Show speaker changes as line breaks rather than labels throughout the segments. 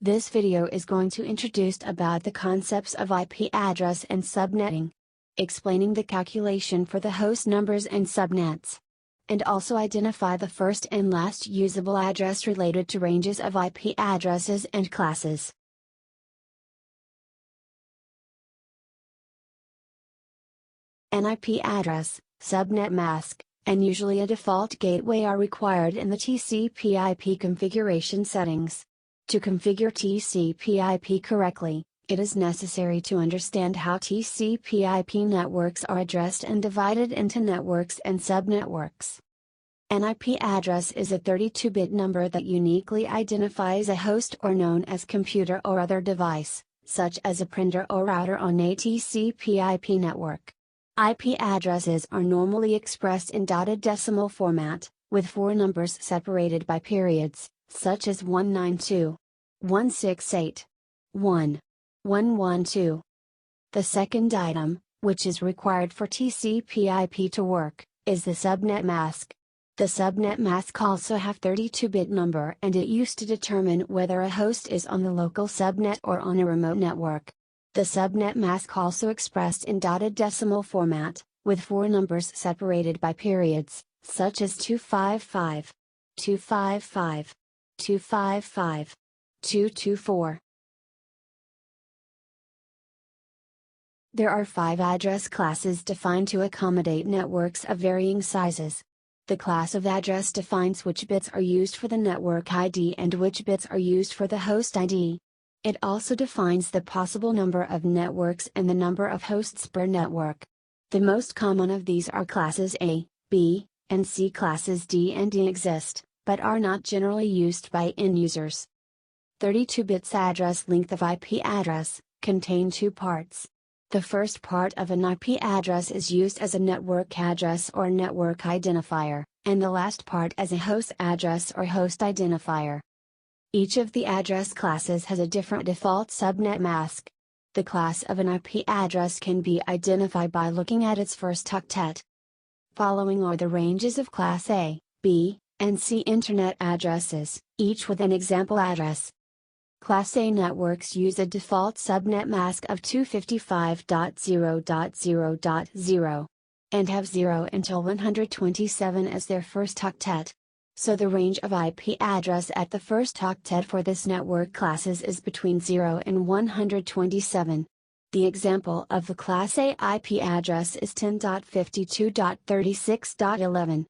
This video is going to introduce about the concepts of IP address and subnetting, explaining the calculation for the host numbers and subnets, and also identify the first and last usable address related to ranges of IP addresses and classes. An IP address, subnet mask, and usually a default gateway are required in the TCP/IP configuration settings. To configure TCP/IP correctly, it is necessary to understand how TCP/IP networks are addressed and divided into networks and subnetworks. An IP address is a 32-bit number that uniquely identifies a host or known as computer or other device, such as a printer or router on a TCP/IP network. IP addresses are normally expressed in dotted decimal format, with four numbers separated by periods, such as 192, 168, 1, 112. The second item, which is required for TCP/IP to work, is the subnet mask. The subnet mask also have 32-bit number and it used to determine whether a host is on the local subnet or on a remote network. The subnet mask also expressed in dotted decimal format, with four numbers separated by periods, such as 255, 255, 255, 224. There are 5 address classes defined to accommodate networks of varying sizes. The class of address defines which bits are used for the network ID and which bits are used for the host ID. It also defines the possible number of networks and the number of hosts per network. The most common of these are classes A, B, and C. Classes D and E exist, but are not generally used by end users. 32 bits address length of IP address, contain 2 parts. The first part of an IP address is used as a network address or network identifier, and the last part as a host address or host identifier. Each of the address classes has a different default subnet mask. The class of an IP address can be identified by looking at its first octet. Following are the ranges of Class A, B, and C Internet addresses, each with an example address. Class A networks use a default subnet mask of 255.0.0.0, and have 0 until 127 as their first octet. So the range of IP address at the first octet for this network classes is between 0 and 127. The example of the Class A IP address is 10.52.36.11.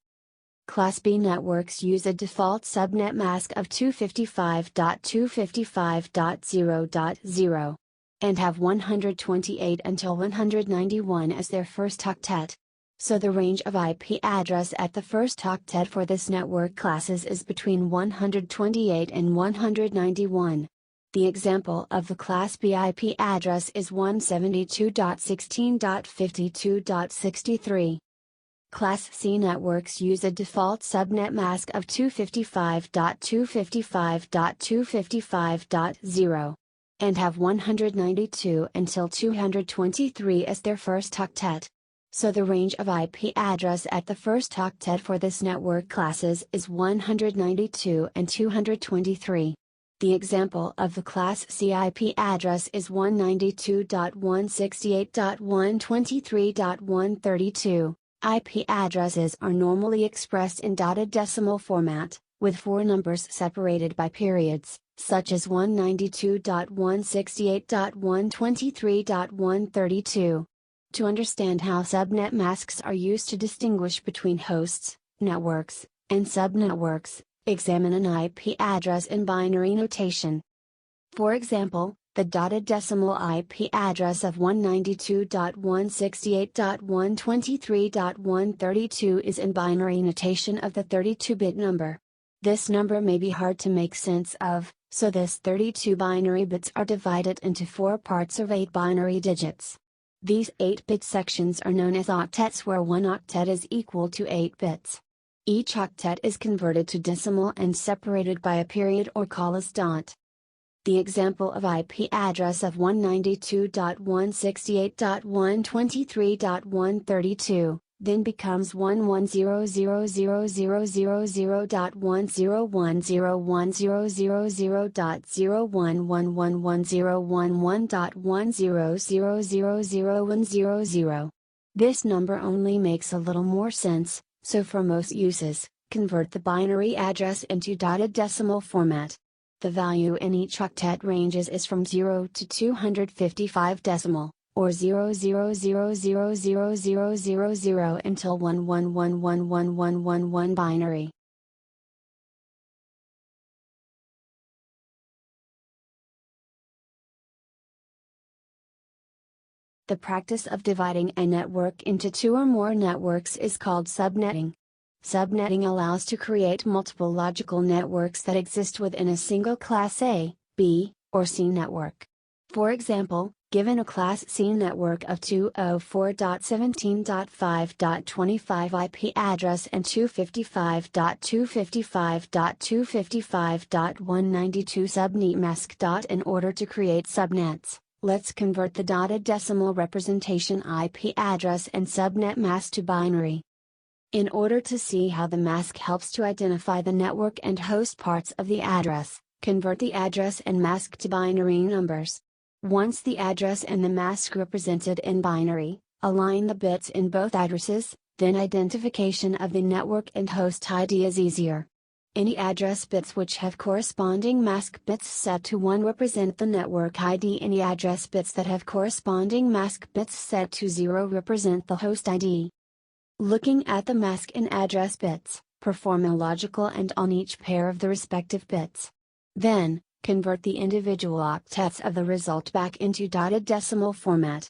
Class B networks use a default subnet mask of 255.255.0.0, and have 128 until 191 as their first octet. So the range of IP address at the first octet for this network classes is between 128 and 191. The example of the Class B IP address is 172.16.52.63. Class C networks use a default subnet mask of 255.255.255.0, and have 192 until 223 as their first octet. So the range of IP address at the first octet for this network classes is 192 and 223. The example of the Class C IP address is 192.168.123.132. IP addresses are normally expressed in dotted decimal format, with 4 numbers separated by periods, such as 192.168.123.132. To understand how subnet masks are used to distinguish between hosts, networks, and subnetworks, examine an IP address in binary notation. For example, the dotted decimal IP address of 192.168.123.132 is in binary notation of the 32-bit number. This number may be hard to make sense of, so this 32 binary bits are divided into 4 parts of 8 binary digits. These 8-bit sections are known as octets, where 1 octet is equal to 8 bits. Each octet is converted to decimal and separated by a period or call as dot. The example of IP address of 192.168.123.132, then becomes 11000000.101101100.10001000000. This number only makes a little more sense, so for most uses, convert the binary address into dotted decimal format. The value in each octet ranges is from 0 to 255 decimal, or 00000000 until 11111111 binary. The practice of dividing a network into two or more networks is called subnetting. Subnetting allows to create multiple logical networks that exist within a single Class A, B, or C network. For example, given a Class C network of 204.17.5.25 IP address and 255.255.255.192 subnet mask. In order to create subnets, let's convert the dotted decimal representation IP address and subnet mask to binary. In order to see how the mask helps to identify the network and host parts of the address, convert the address and mask to binary numbers. Once the address and the mask represented in binary, align the bits in both addresses, then identification of the network and host ID is easier. Any address bits which have corresponding mask bits set to 1 represent the network ID. Any address bits that have corresponding mask bits set to 0 represent the host ID. Looking at the mask and address bits, perform a logical AND on each pair of the respective bits. Then, convert the individual octets of the result back into dotted decimal format.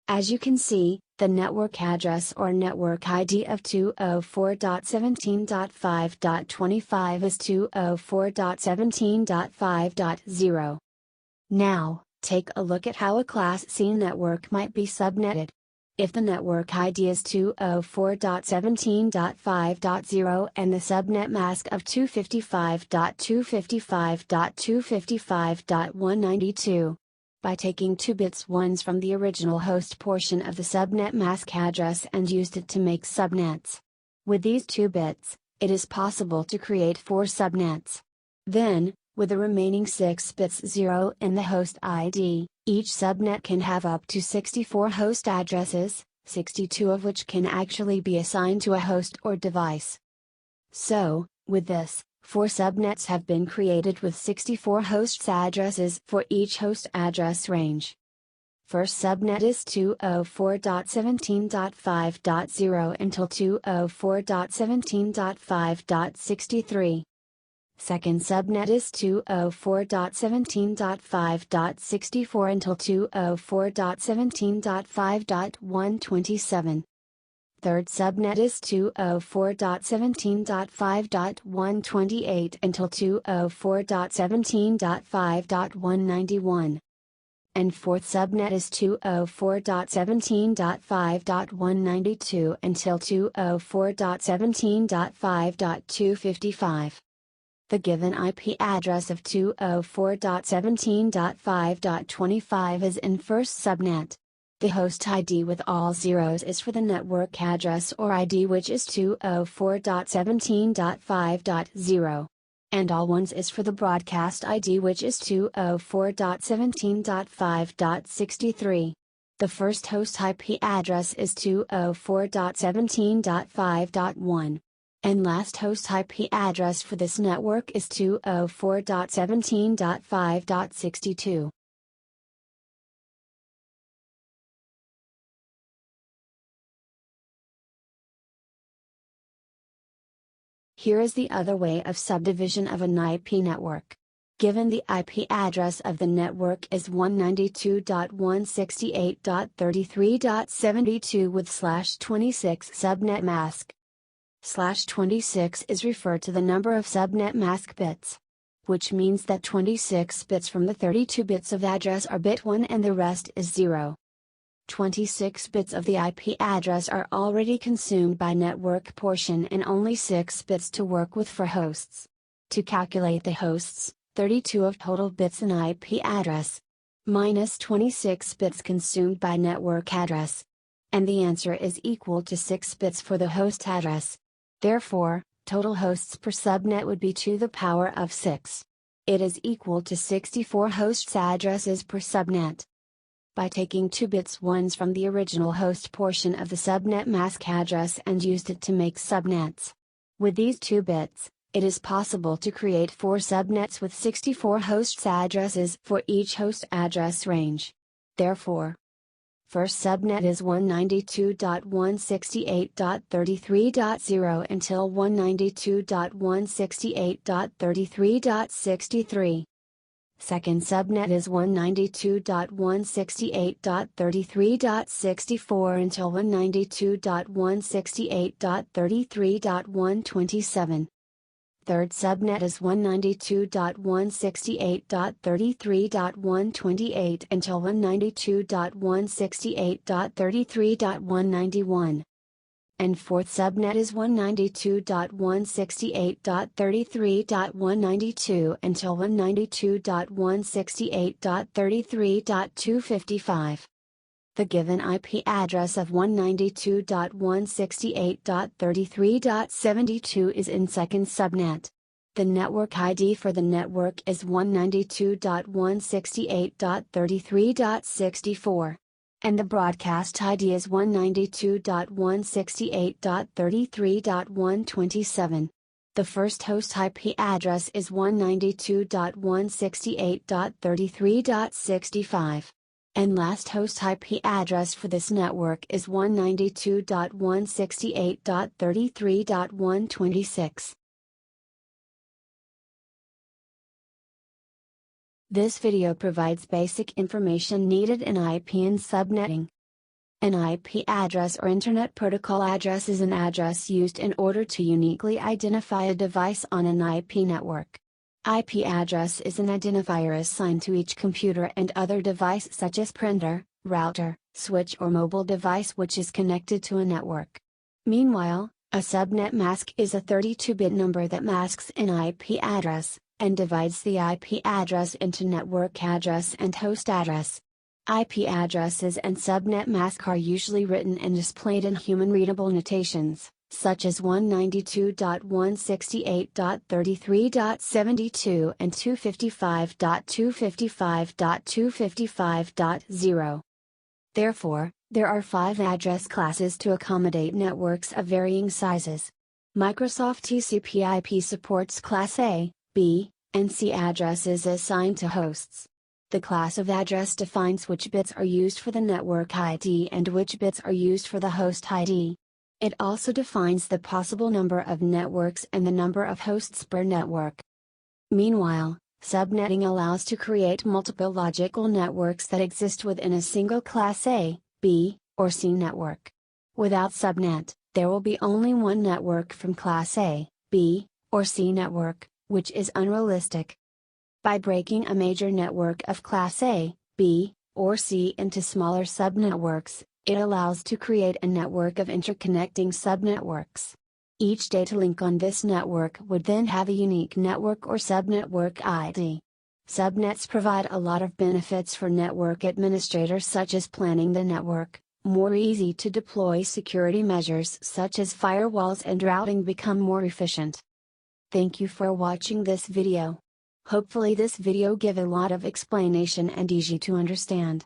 As you can see, the network address or network ID of 204.17.5.25 is 204.17.5.0. Now, take a look at how a Class C network might be subnetted. If the network ID is 204.17.5.0 and the subnet mask of 255.255.255.192, by taking 2 bits ones from the original host portion of the subnet mask address and used it to make subnets. With these 2 bits, it is possible to create 4 subnets. Then, with the remaining 6 bits 0 in the host ID, each subnet can have up to 64 host addresses, 62 of which can actually be assigned to a host or device. So, with this, 4 subnets have been created with 64 hosts addresses for each host address range. First subnet is 204.17.5.0 until 204.17.5.63. Second subnet is 204.17.5.64 until 204.17.5.127. Third subnet is 204.17.5.128 until 204.17.5.191. And fourth subnet is 204.17.5.192 until 204.17.5.255. The given IP address of 204.17.5.25 is in first subnet. The host ID with all zeros is for the network address or ID, which is 204.17.5.0. And all ones is for the broadcast ID, which is 204.17.5.63. The first host IP address is 204.17.5.1. And last host IP address for this network is 204.17.5.62. Here is the other way of subdivision of an IP network. Given the IP address of the network is 192.168.33.72 with /26 subnet mask. /26 is referred to the number of subnet mask bits, which means that 26 bits from the 32 bits of address are bit 1 and the rest is 0. 26 bits of the IP address are already consumed by network portion and only 6 bits to work with for hosts. To calculate the hosts, 32 of total bits in IP address minus 26 bits consumed by network address And the answer is equal to 6 bits for the host address. Therefore, total hosts per subnet would be to the power of 6. It is equal to 64 hosts addresses per subnet. By taking 2 bits ones from the original host portion of the subnet mask address and used it to make subnets. With these 2 bits, it is possible to create 4 subnets with 64 hosts addresses for each host address range. Therefore, first subnet is 192.168.33.0 until 192.168.33.63. Second subnet is 192.168.33.64 until 192.168.33.127. Third subnet is 192.168.33.128 until 192.168.33.191. And fourth subnet is 192.168.33.192 until 192.168.33.255. The given IP address of 192.168.33.72 is in second subnet. The network ID for the network is 192.168.33.64. And the broadcast ID is 192.168.33.127. The first host IP address is 192.168.33.65. And last host IP address for this network is 192.168.33.126. This video provides basic information needed in IP and subnetting. An IP address or Internet Protocol address is an address used in order to uniquely identify a device on an IP network. IP address is an identifier assigned to each computer and other device such as printer, router, switch or mobile device which is connected to a network. Meanwhile, a subnet mask is a 32-bit number that masks an IP address, and divides the IP address into network address and host address. IP addresses and subnet mask are usually written and displayed in human-readable notations, such as 192.168.33.72 and 255.255.255.0. Therefore, there are 5 address classes to accommodate networks of varying sizes. Microsoft TCP/IP supports Class A, B, and C addresses assigned to hosts. The class of address defines which bits are used for the network ID and which bits are used for the host ID. It also defines the possible number of networks and the number of hosts per network. Meanwhile, subnetting allows to create multiple logical networks that exist within a single Class A, B, or C network. Without subnet, there will be only one network from Class A, B, or C network, which is unrealistic. By breaking a major network of Class A, B, or C into smaller subnetworks, it allows to create a network of interconnecting subnetworks. Each data link on this network would then have a unique network or subnetwork ID. Subnets provide a lot of benefits for network administrators such as planning the network, more easy to deploy security measures such as firewalls and routing become more efficient. Thank you for watching this video. Hopefully this video give a lot of explanation and easy to understand.